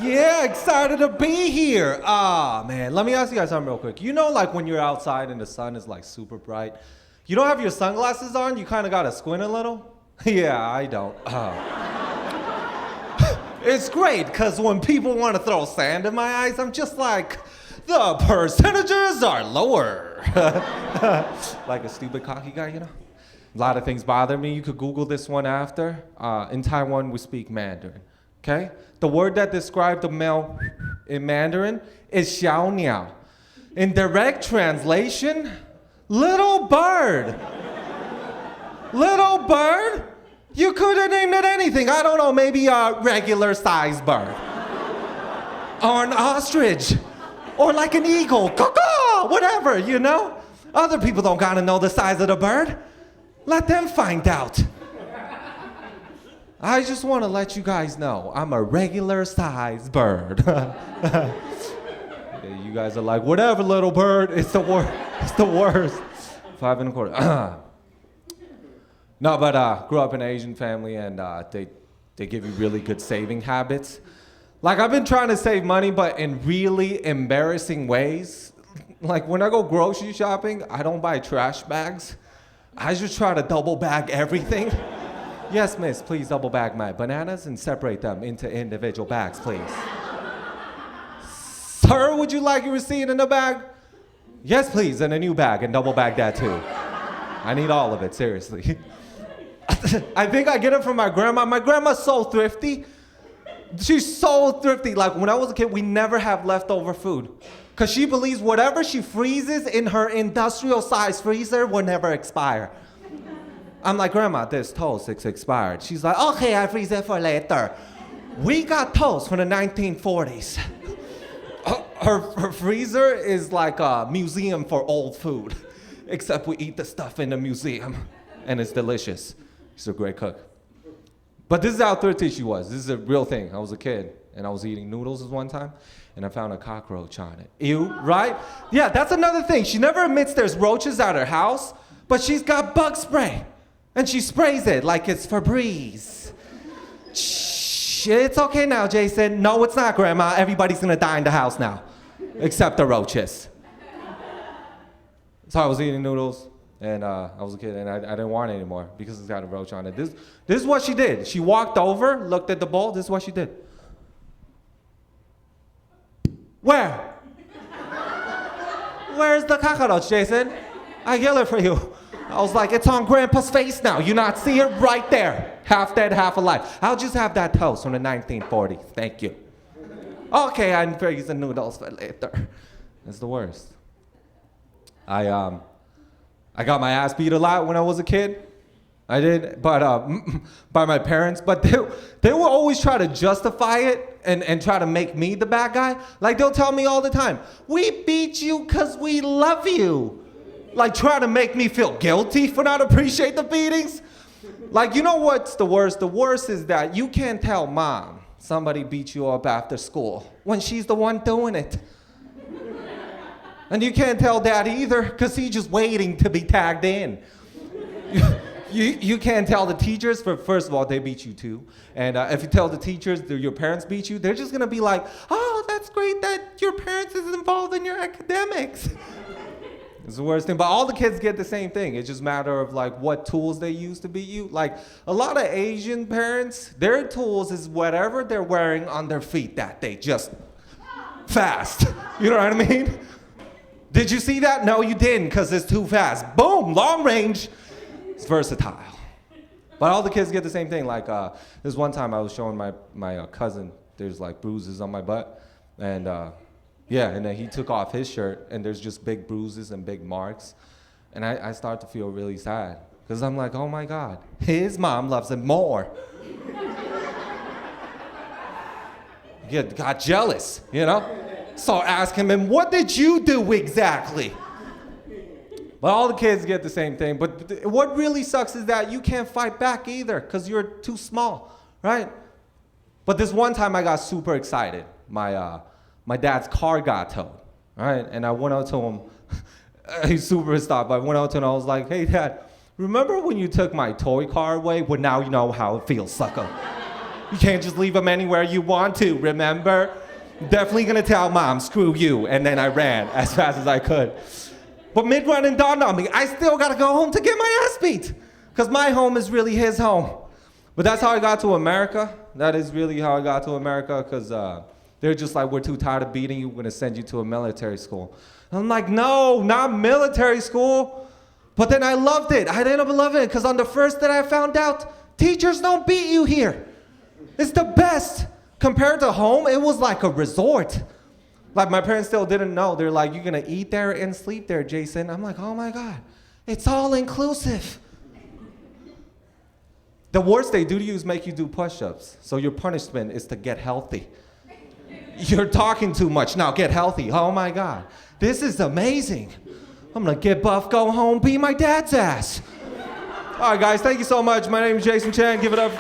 Yeah, excited to be here. Man, let me ask you guys something real quick. You know, like when you're outside and the sun is like super bright, you don't have your sunglasses on, you kind of gotta squint a little? Yeah, I don't. It's great, because when people want to throw sand in my eyes, I'm just like, the percentages are lower. Like a stupid cocky guy, you know? A lot of things bother me. You could Google this one after. In Taiwan, we speak Mandarin, okay? The word that describes the male in Mandarin is xiao niao. In direct translation, little bird. Little bird? You could have named it anything. I don't know, maybe a regular sized bird. Or an ostrich. Or like an eagle. Caw-caw! Whatever, you know? Other people don't gotta know the size of the bird. Let them find out. I just want to let you guys know I'm a regular sized bird. You guys are like, whatever, little bird. It's the worst. It's the worst. 5 1/4. No, but grew up in an Asian family, and they give you really good saving habits. Like, I've been trying to save money, but in really embarrassing ways. Like, when I go grocery shopping, I don't buy trash bags. I just try to double bag everything. Yes, miss, please double bag my bananas and separate them into individual bags, please. Sir, would you like your receipt in a bag? Yes, please, in a new bag, and double bag that too. I need all of it, seriously. I think I get it from my grandma. My grandma's so thrifty. She's so thrifty. Like, when I was a kid, we never have leftover food. Because she believes whatever she freezes in her industrial-sized freezer will never expire. I'm like, Grandma, this toast, it's expired. She's like, okay, I freeze it for later. We got toast from the 1940s. Her freezer is like a museum for old food. Except we eat the stuff in the museum. And it's delicious. She's a great cook. But this is how thrifty she was. This is a real thing. I was a kid, and I was eating noodles one time, and I found a cockroach on it. Ew, right? Yeah, that's another thing. She never admits there's roaches at her house, but she's got bug spray. And she sprays it like it's Febreze. Shh, it's okay now, Jason. No, it's not, Grandma. Everybody's gonna die in the house now, except the roaches. So I was eating noodles, and I was a kid, and I didn't want it anymore because it's got a roach on it. This is what she did. She walked over, looked at the bowl. This is what she did. Where? Where's the cockroach, Jason? I yell it for you. I was like, it's on Grandpa's face now. You not see it right there. Half dead, half alive. I'll just have that toast from the 1940s. Thank you. Okay, I'm freezing noodles for later. It's the worst. I got my ass beat a lot when I was a kid. I did, but by my parents. But they will always try to justify it and try to make me the bad guy. Like, they'll tell me all the time, we beat you because we love you. Like, try to make me feel guilty for not appreciate the beatings. Like, you know what's the worst? The worst is that you can't tell Mom somebody beat you up after school when she's the one doing it. And you can't tell Dad either, because he's just waiting to be tagged in. You can't tell the teachers, first of all, they beat you too. And if you tell the teachers that your parents beat you, they're just gonna be like, oh, that's great that your parents is involved in your academics. It's the worst thing, but all the kids get the same thing. It's just a matter of like what tools they use to beat you. Like, a lot of Asian parents, their tools is whatever they're wearing on their feet that day, just fast. You know what I mean? Did you see that? No, you didn't, because it's too fast. Boom, long range. It's versatile. But all the kids get the same thing. Like, this one time I was showing my cousin, there's like bruises on my butt. And yeah, and then he took off his shirt, and there's just big bruises and big marks. And I start to feel really sad, because I'm like, oh my God, his mom loves him more. He got jealous, you know? So ask him, and what did you do exactly? But all the kids get the same thing. But what really sucks is that you can't fight back either, because you're too small, right? But this one time I got super excited. My dad's car got towed, right? And I went out to him. He's super stopped. I went out to him and I was like, hey, Dad, remember when you took my toy car away? Well, now you know how it feels, sucker. You can't just leave them anywhere you want to, remember? Definitely gonna tell mom, screw you. And then I ran as fast as I could. But mid-run it dawned on me, I still gotta go home to get my ass beat. Because my home is really his home. But that's how I got to America. That is really how I got to America, because they're just like, we're too tired of beating you, we're gonna send you to a military school. And I'm like, no, not military school. But then I loved it. I ended up loving it, because on the first day I found out, teachers don't beat you here. It's the best. Compared to home, it was like a resort. Like my parents still didn't know. They're like, you're gonna eat there and sleep there, Jason. I'm like, oh my God, it's all inclusive. The worst they do to you is make you do push-ups. So your punishment is to get healthy. You're talking too much, now get healthy. Oh my God, this is amazing. I'm gonna get buff, go home, beat my dad's ass. All right guys, thank you so much. My name is Jason Cheny, give it up.